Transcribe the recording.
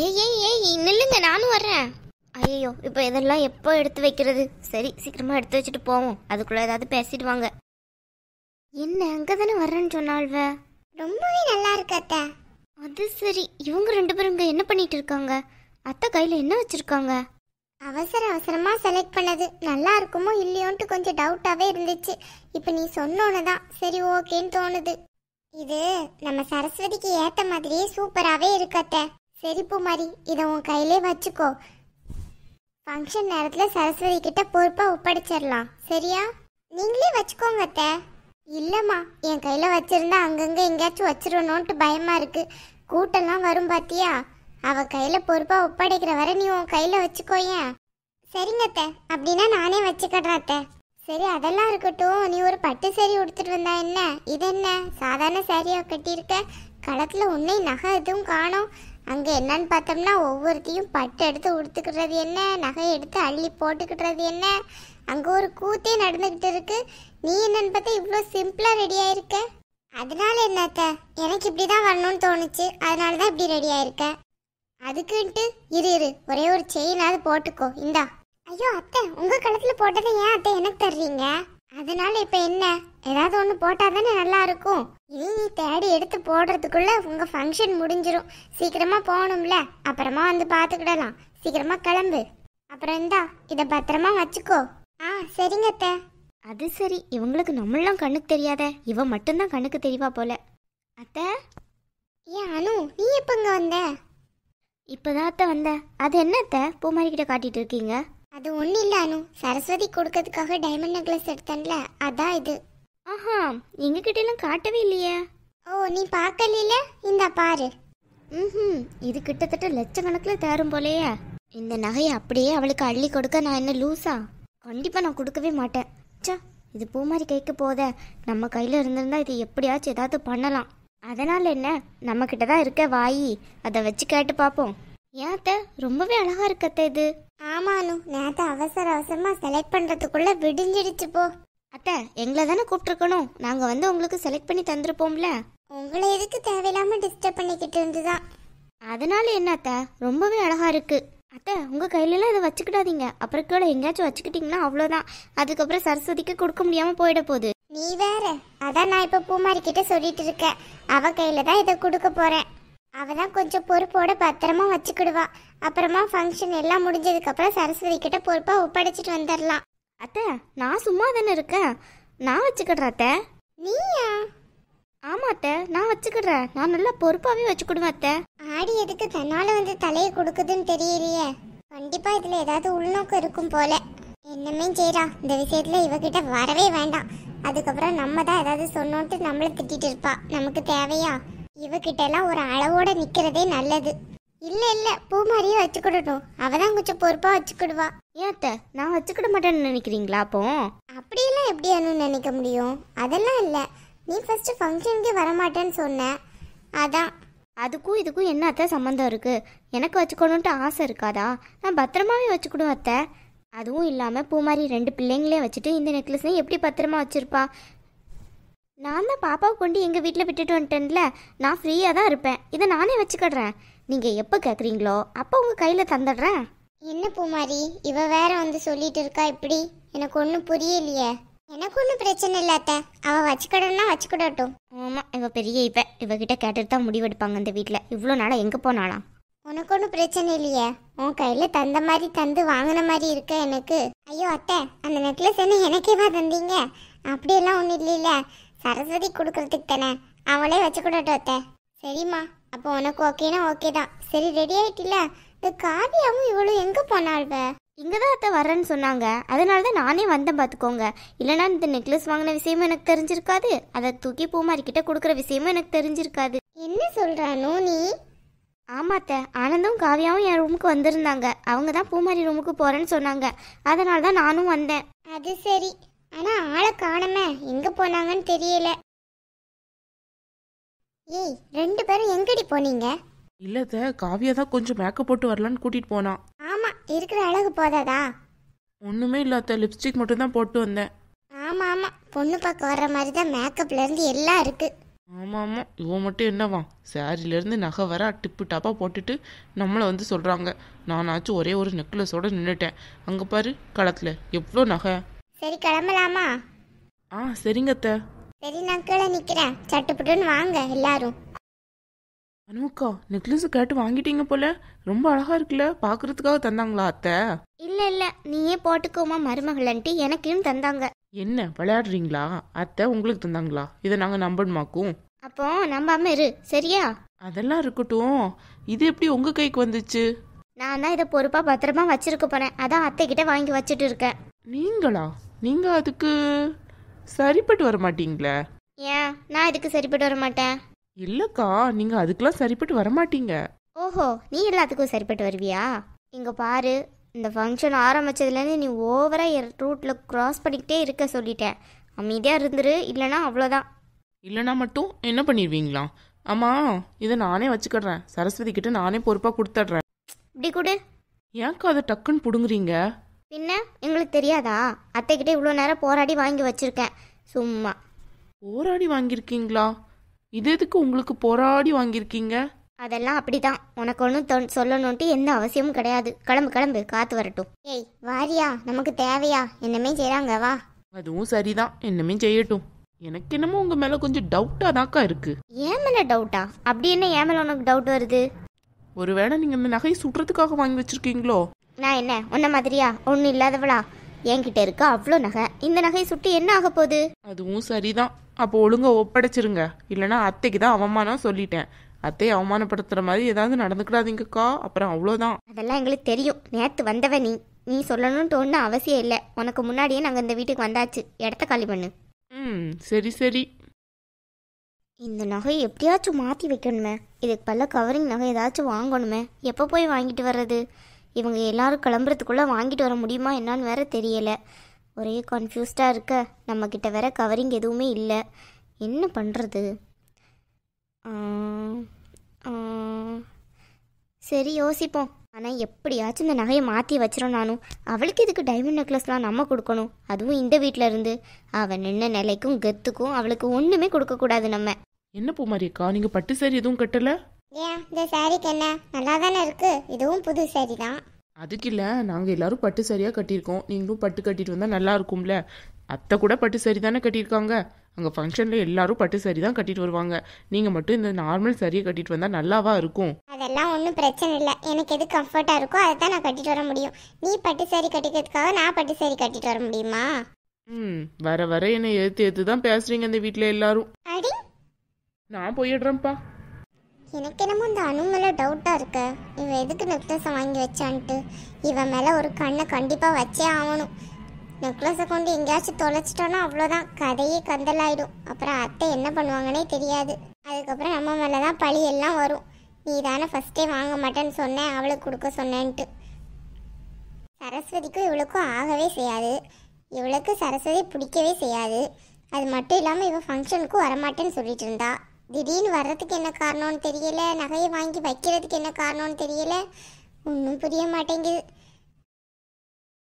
ஏய் ஏய் ஏய் நில்லுங்க, நானும் வர்றேன். ஐயோ, இப்போ இதெல்லாம் எப்போ எடுத்து வைக்கிறது? சரி, சீக்கிரமா எடுத்து வச்சுட்டு போவோம். அதுக்குள்ள ஏதாவது பேசிட்டு வாங்க. என்ன அங்கே தானே வர்றேன்னு சொன்னாள்வ? ரொம்பவே நல்லா இருக்கு அத்தை. அது சரி, இவங்க 2 பேரும் இங்கே என்ன பண்ணிட்டு இருக்காங்க? அத்தை கையில் என்ன வச்சிருக்காங்க? அவசர அவசரமா செலக்ட் பண்ணது நல்லா இருக்குமோ இல்லையோன்ட்டு கொஞ்சம் டவுட்டாவே இருந்துச்சு. இப்போ நீ சொன்னோன்னு தான் சரி ஓகேன்னு தோணுது. இது நம்ம சரஸ்வதிக்கு ஏத்த மாதிரியே சூப்பராகவே இருக்கு அத்தை. சரி பூமாரி, இதை உன் கையிலே வச்சுக்கோ. ஃபங்க்ஷன் நேரத்தில் சரஸ்வதி கிட்ட பொறுப்பாக ஒப்படைச்சிடலாம், சரியா? நீங்களே வச்சுக்கோங்க அத்தை. இல்லைம்மா, என் கையில் வச்சிருந்தா அங்கங்கே எங்கேயாச்சும் வச்சிடணுன்ட்டு பயமாக இருக்கு. கூட்டம்லாம் வரும் பாத்தியா? அவள் கையில் பொறுப்பாக ஒப்படைக்கிற வரை நீ உன் கையில் வச்சுக்கோயேன். சரிங்க அத்தை, அப்படின்னா நானே வச்சுக்கிறேன் அத்தை. சரி, அதெல்லாம் இருக்கட்டும். நீ ஒரு பட்டு சேரீ உடுத்துட்டு வந்தா என்ன? இது என்ன சாதாரண சேரீயா கட்டியிருக்க? களத்தில் உன்னை நகை எதுவும் காணோம். அங்கே என்னன்னு பார்த்தோம்னா ஒவ்வொருத்தையும் பட்டு எடுத்து உடுத்துக்கிறது என்ன, நகை எடுத்து அள்ளி போட்டுக்கிட்டுறது என்ன, அங்கே ஒரு கூத்தே நடந்துக்கிட்டு இருக்கு. நீ என்னன்னு பார்த்தா இவ்வளோ சிம்பிளாக ரெடி ஆயிருக்க. அதனால என்னத்த, எனக்கு இப்படி தான் வரணும்னு தோணுச்சு, அதனால தான் இப்படி ரெடி ஆயிருக்க. அதுக்குன்ட்டு இரு ஒரே ஒரு செயினாவது போட்டுக்கோ, இந்தா. ஐயோ அத்தை, உங்கள் கழுத்தில் போட்டதை ஏன் அத்தை எனக்கு தர்றீங்க? அதனால இப்போ என்ன, ஏதாவது ஒன்று போட்டால் தானே நல்லா இருக்கும். இனி நீ தேடி எடுத்து போடுறதுக்குள்ள உங்கள் ஃபங்க்ஷன் முடிஞ்சிரும். சீக்கிரமாக போகணும்ல, அப்புறமா வந்து பார்த்துக்கிடலாம். சீக்கிரமாக கிளம்பு. அப்புறம் இந்தா, இதை பத்திரமா வச்சுக்கோ. ஆ சரிங்க அத்தை. அது சரி, இவங்களுக்கு நம்மளாம் கண்ணுக்கு தெரியாத, இவ மட்டும்தான் கண்ணுக்கு தெரியவா போல. அத்தை, ஏன் அனு, நீ எப்போ இங்கே வந்த? இப்போதான் அத்தை வந்தேன். அது என்ன அத்தை பூமாரி கிட்ட காட்டிட்டு இருக்கீங்க? அது ஒன்றும் இல்லை அனு, சரஸ்வதி கொடுக்கறதுக்காக டைமண்ட் நெக்லஸ் எடுத்தேன்ல, அதான் இது. ஆஹா, எங்ககிட்ட எல்லாம் காட்டவே இல்லையே. ஓ, நீ பார்க்கல? இந்தா பாரு. ம், இது கிட்டத்தட்ட லட்சக்கணக்கில் தேரும் போலையே. இந்த நகையை அப்படியே அவளுக்கு அள்ளி கொடுக்க நான் என்ன லூஸா? கண்டிப்பாக நான் கொடுக்கவே மாட்டேன். சா, இது பூமாரி கைக்கு போத, நம்ம கையில் இருந்திருந்தா இது எப்படியாச்சும் ஏதாவது பண்ணலாம். அதனால் என்ன, நம்மக்கிட்ட தான் இருக்க வாயி, அதை வச்சு கேட்டு பார்ப்போம். ஏன் அத்தை, ரொம்பவே அழகாக இருக்கு அத்தை இது. ஆமானு, நேற்று அவசர அவசரமாக செலக்ட் பண்ணுறதுக்குள்ளே விடிஞ்சிடுச்சு போ. அத்தை, எங்களை தானே கூப்பிட்ருக்கணும், நாங்கள் வந்து உங்களுக்கு செலக்ட் பண்ணி தந்துருப்போம்ல. உங்களை எதுக்கு தேவையில்லாமல் டிஸ்டர்ப் பண்ணிக்கிட்டு இருந்துதான். அதனால என்ன அத்தை, ரொம்பவே அழகாக இருக்கு. அத்தை, உங்கள் கையிலலாம் இதை வச்சுக்கிடாதீங்க, அப்புறம் கூட எங்கேயாச்சும் வச்சுக்கிட்டிங்கன்னா அவ்வளோதான். அதுக்கப்புறம் சரஸ்வதிக்கு கொடுக்க முடியாமல் போயிட போகுது. நீ வேற, அதான் நான் இப்போ பூமாரி கிட்ட சொல்லிட்டு இருக்கேன். அவ கையில தான் இதை கொடுக்க போறேன். அவ தான் கொஞ்சம் பொறுப்போட பத்திரமா வச்சுக்கிடுவா. அப்புறமா ஃபங்க்ஷன் எல்லாம் முடிஞ்சதுக்கப்புறம் சரஸ்வதி கிட்ட பொறுப்பா ஒப்படைச்சிட்டு வந்துடலாம். அத்தை, நான் சும்மா தானே இருக்கேன், நான் வச்சுக்கிடுறேன் அத்தை. நீயா? ஆமா அத்தை, நான் வச்சுக்கிடுறேன். நான் நல்லா பொறுப்பாகவே வச்சுக்கிடுவேன் அத்தை. ஆடி எதுக்கு தன்னால வந்து தலையை கொடுக்குதுன்னு தெரியலையே. கண்டிப்பா இதுல ஏதாவது உள்நோக்கம் இருக்கும் போல. என்னமே செய்யறா, இந்த விஷயத்துல இவகிட்ட வரவே வேண்டாம். அதுக்கப்புறம் நம்ம தான் ஏதாவது சொன்னோன்ட்டு நம்மளை திட்டிட்டு இருப்பா. நமக்கு தேவையா? இவகிட்ட எல்லாம் ஒரு அளவோட நிக்கிறதே நல்லது. இல்ல பூமாரியே வச்சுக்கிடணும், அவதான் கொஞ்சம் பொறுப்பா வச்சுக்கிடுவா. ஏன் அத்தை, நான் வச்சுக்கிட மாட்டேன்னு நினைக்கிறீங்களா? அப்போ அப்படியெல்லாம் எப்படியானு நினைக்க முடியும்? அதெல்லாம் இல்ல, நீ ஃபர்ஸ்ட் ஃபங்க்ஷனுக்கே வரமாட்டேன்னு சொன்ன, அதான். அதுக்கும் இதுக்கும் என்ன அத்தை சம்மந்தம் இருக்கு? எனக்கு வச்சுக்கணுன்ட்டு ஆசை இருக்காதா? நான் பத்திரமாவே வச்சுக்கிடுவேன் அத்தை. அதுவும் இல்லாமல் பூமாரி 2 பிள்ளைங்களே வச்சுட்டு இந்த நெக்லஸையும் எப்படி பத்திரமா வச்சுருப்பா? நான் தான் பாப்பாவை கொண்டு எங்கள் வீட்டில் விட்டுட்டு வந்துட்டேன்ல, நான் ஃப்ரீயாக தான் இருப்பேன். இதை நானே வச்சுக்கிடுறேன். நீங்கள் எப்போ கேட்குறீங்களோ அப்போ உங்கள் கையில் தந்துடுறேன். என்ன பூமாரி, இவ வேற வந்து சொல்லிட்டு இருக்கா இப்படி? எனக்கு ஒன்றும் புரியலையே. எனக்கு ஒன்றும் பிரச்சனை இல்லாத்த, அவள் வச்சுக்கிடனா வச்சுக்கிடட்டும். ஆமாம், இவள் பெரிய இவகிட்ட கேட்டுட்டு தான் முடிவெடுப்பாங்க இந்த வீட்டில். இவ்வளோ நாளாக எங்கே போனாலாம்? உனக்கு ஒன்றும் பிரச்சனை இல்லையே, உன் கையில் தந்த மாதிரி தந்து வாங்கின மாதிரி இருக்க எனக்கு. ஐயோ அத்தை, அந்த நெக்லஸ் என்ன எனக்கேவா தந்தீங்க? அப்படியெல்லாம் ஒன்றும் இல்லைல்ல, சரஸ்வதி கொடுக்கறதுக்கு தானே, அவளே வச்சுக்கிடட்டும் அத்தை. சரிம்மா, அப்போ உனக்கு ஓகேனா ஓகே தான். சரி, ரெடி ஆயிட்டில்ல? இந்த காவியாவும் இவளும் எங்கே போனாள்வ? இங்கே தான் அத்தை வரேன்னு சொன்னாங்க, அதனால தான் நானே வந்தேன் பார்த்துக்கோங்க. இல்லைனா இந்த நெக்லஸ் வாங்கின விஷயமும் எனக்கு தெரிஞ்சிருக்காது, அதை தூக்கி பூமாரிக்கிட்ட கொடுக்குற விஷயமும் எனக்கு தெரிஞ்சிருக்காது. என்ன சொல்கிறானோ நீ? ஆமாத்த, ஆனந்தும் காவியாவும் என் ரூமுக்கு வந்திருந்தாங்க. அவங்க தான் பூமாரி ரூமுக்கு போகிறேன்னு சொன்னாங்க, அதனால தான் நானும் வந்தேன். அது சரி, ஆனால் ஆளை காணமே, எங்கே போனாங்கன்னு தெரியல. ஏய், 2 பேரும் எங்கடி போனீங்க? இல்லத, காவியா தான் கொஞ்சம் மேக்கப் போட்டு வரலான்னு கூட்டிட்டு போனான். ஆமா, இருக்கிற அழகு போதாதா? ஒண்ணுமே இல்லாத, லிப்ஸ்டிக் மட்டும் தான் போட்டு வந்தேன். ஆமா ஆமா, பொண்ணு பார்க்க வர்ற மாதிரி தான் மேக்கப்ல இருந்து எல்லாம் இருக்கு. ஆமாம் ஆமாம், இவன் மட்டும் என்னவா சாரிலேருந்து நகை வர டிப்பு டாப்பாக போட்டுட்டு நம்மளை வந்து சொல்கிறாங்க. நானாச்சும் ஒரே ஒரு நெக்லஸோடு நின்றுட்டேன். அங்கே பாரு களத்தில் எவ்வளோ நகை. சரி கிளம்பலாமா? சரிங்க அத்தை. சரி நான் கீழே நிக்கிறேன், சட்டுப்புட்டுன்னு வாங்க எல்லாரும். அனுக்கா நெக்லஸ் கேட்டு வாங்கிட்டீங்க போல. ரொம்ப அழகா இருக்குல்ல, பார்க்கறதுக்காக தந்தாங்களா அத்தை? இல்லை இல்லை, நீயே போட்டுக்கோமா மருமகளன்ட்டு எனக்குன்னு தந்தாங்க. என்ன விளையாடுறீங்களா? அத்தை உங்களுக்கு தந்தாங்களா? இதை நாங்கள் நம்பணுமாக்கும்? அப்போ நம்பாம இரு சரியா? அதெல்லாம் இருக்கட்டும், இது எப்படி உங்கள் கைக்கு வந்துச்சு? நான் தான் இதை பொறுப்பாக பத்திரமா வச்சிருக்க போறேன், அதான் அத்தைக்கிட்ட வாங்கி வச்சுட்டு இருக்கேன். நீங்களா? நீங்கள் அதுக்கு சரிப்பட்டு வர மாட்டீங்களே? ஏன் நான் இதுக்கு சரிப்பட்டு வர மாட்டேன்? இல்லைக்கா, நீங்கள் அதுக்கெல்லாம் சரிப்பட்டு வர மாட்டீங்க. ஓஹோ, நீ எல்லாத்துக்கும் சரிப்பட்டு வருவியா? இங்கே பாரு, இந்த ஃபங்க்ஷன் ஆரம்பிச்சதுலேருந்து நீ ஓவராக ரூட்டில் க்ராஸ் பண்ணிக்கிட்டே இருக்க சொல்லிட்டேன். அமைதியாக இருந்துரு, இல்லைனா அவ்வளோதான். இல்லைனா மட்டும் என்ன பண்ணிடுவீங்களா? ஆமாம், இதை நானே வச்சுக்கிறேன். சரஸ்வதி கிட்ட நானே பொறுப்பாக கொடுத்துட்றேன். இப்படி கொடு. ஏன்க்கா அதை டக்குன்னு பிடுங்குறீங்க? பின்ன எங்களுக்கு தெரியாதா? அத்தைக்கிட்ட இவ்வளோ நேரம் போராடி வாங்கி வச்சுருக்கேன். சும்மா போராடி வாங்கியிருக்கீங்களா? இது எதுக்கு உங்களுக்கு போராடி வாங்கியிருக்கீங்க? அதெல்லாம் அப்படிதான். உனக்கு ஒன்றும் சொல்லணுன்ட்டு எந்த அவசியமும் கிடையாது. கிளம்பு கிளம்பு, காத்து வரட்டும். ஏய் வாரியா, நமக்கு தேவையா? என்னமே செய்றாங்க வா. அதுவும் சரிதான், என்னமே செய்யட்டும். எனக்கு என்னமோ உங்கள் மேலே கொஞ்சம் டவுட்டாக தாக்கா இருக்கு. ஏன் மேலே டவுட்டா? அப்படி என்ன ஏன் மேலே உனக்கு டவுட் வருது? ஒருவேளை நீங்கள் இந்த நகையை சுடுறதுக்காக வாங்கி வச்சிருக்கீங்களோ? நான் என்ன உன்ன மாதிரியா ஒன்றும் இல்லாதவளா? என்கிட்ட இருக்க அவ்வளோ நகை, இந்த நகையை சுட்டு என்ன ஆக போகுது? அதுவும் சரிதான். அப்போ ஒழுங்கா ஒப்படைச்சிருங்க, இல்லைன்னா அத்தைக்கு தான் அவமானம் சொல்லிட்டேன். அத்தையை அவமானப்படுத்துற மாதிரி ஏதாவது நடந்துக்கிடாதீங்கக்கா, அப்புறம் அவ்வளோதான். அதெல்லாம் எங்களுக்கு தெரியும். நேற்று வந்தவ நீ நீ சொல்லணும்ட்டு ஒன்றும் அவசியம் இல்லை. உனக்கு முன்னாடியே நாங்கள் இந்த வீட்டுக்கு வந்தாச்சு. இடத்த காலி பண்ணு. சரி சரி. இந்த நகையை எப்படியாச்சும் மாற்றி வைக்கணுமே. இதுக்கு பல கவரிங் நகை ஏதாச்சும் வாங்கணுமே. எப்போ போய் வாங்கிட்டு வர்றது? இவங்க எல்லாரும் கிளம்புறதுக்குள்ளே வாங்கிட்டு வர முடியுமா என்னான்னு வேற தெரியலை. ஒரே கன்ஃபியூஸ்டாக இருக்க. நம்மக்கிட்ட வேற கவரிங் எதுவுமே இல்லை. என்ன பண்ணுறது? சரி யோசிப்போம். ஆனால் எப்படியாச்சும் இந்த நகையை மாற்றி வச்சிடும். நானும் அவளுக்கு இதுக்கு டைமண்ட் நெக்லஸ்லாம் நம்ம கொடுக்கணும், அதுவும் இந்த வீட்டில் இருந்து. அவன் நின்ன நிலைக்கும் கெத்துக்கும் அவளுக்கு ஒன்றுமே கொடுக்கக்கூடாது நம்ம. என்ன பூமாரியக்கா, நீங்கள் பட்டு சாரி எதுவும் கட்டலை? ஏன் இந்த சாரிக்கு என்ன, நல்லா தானே இருக்கு. இதுவும் புது சாரி தான். அதுக்கு இல்லை, நாங்கள் எல்லாரும் பட்டு சாரியாக கட்டியிருக்கோம். நீங்களும் பட்டு கட்டிட்டு வந்தால் நல்லா இருக்கும்ல. அத்தை கூட பட்டு சாரி தானே கட்டியிருக்காங்க. அங்கே ஃபங்க்ஷனில் எல்லாரும் பட்டு சாரி தான் கட்டிட்டு வருவாங்க. நீங்கள் மட்டும் இந்த நார்மல் சாரியை கட்டிட்டு வந்தால் நல்லாவா இருக்கும்? அதெல்லாம் ஒன்றும் பிரச்சனை இல்லை. எனக்கு எது கம்ஃபர்ட்டாக இருக்கோ அதை தான் நான் கட்டிட்டு வர முடியும். நீ பட்டு சாரி கட்டிக்கிறதுக்காக நான் பட்டு சாரி கட்டிட்டு வர முடியுமா? வர வர என்னை ஏற்று தான் பேசுறீங்க இந்த வீட்டில் எல்லாரும். அடி, நான் போயிடுறேன்ப்பா. எனக்கு என்னமோ இந்த அணு மேலே டவுட்டாக இருக்கு. இவன் எதுக்கு நெக்லஸை வாங்கி வச்சான்ட்டு. இவன் மேலே ஒரு கண்ணை கண்டிப்பாக வச்சே ஆகணும். நெக்லஸை கொண்டு எங்கேயாச்சும் தொலைச்சிட்டோன்னா அவ்வளோதான், கதையே கந்தலாயிடும். அப்புறம் அத்தை என்ன பண்ணுவாங்கன்னே தெரியாது. அதுக்கப்புறம் நம்ம மேலே தான் பழி எல்லாம் வரும். நீ தானே ஃபஸ்ட்டே வாங்க மாட்டேன்னு சொன்னேன், அவளுக்கு கொடுக்க சொன்னேன்ட்டு. சரஸ்வதிக்கும் இவளுக்கும் ஆகவே செய்யாது. இவளுக்கு சரஸ்வதி பிடிக்கவே செய்யாது. அது மட்டும் இல்லாமல் இவள் ஃபங்க்ஷனுக்கும் வரமாட்டேன்னு சொல்லிட்டு இருந்தா. திடீர்னு வர்றதுக்கு என்ன காரணம்னு தெரியல, நகையை வாங்கி வைக்கிறதுக்கு என்ன காரணம்னு தெரியல. ஒன்றும் புரிய மாட்டேங்குது.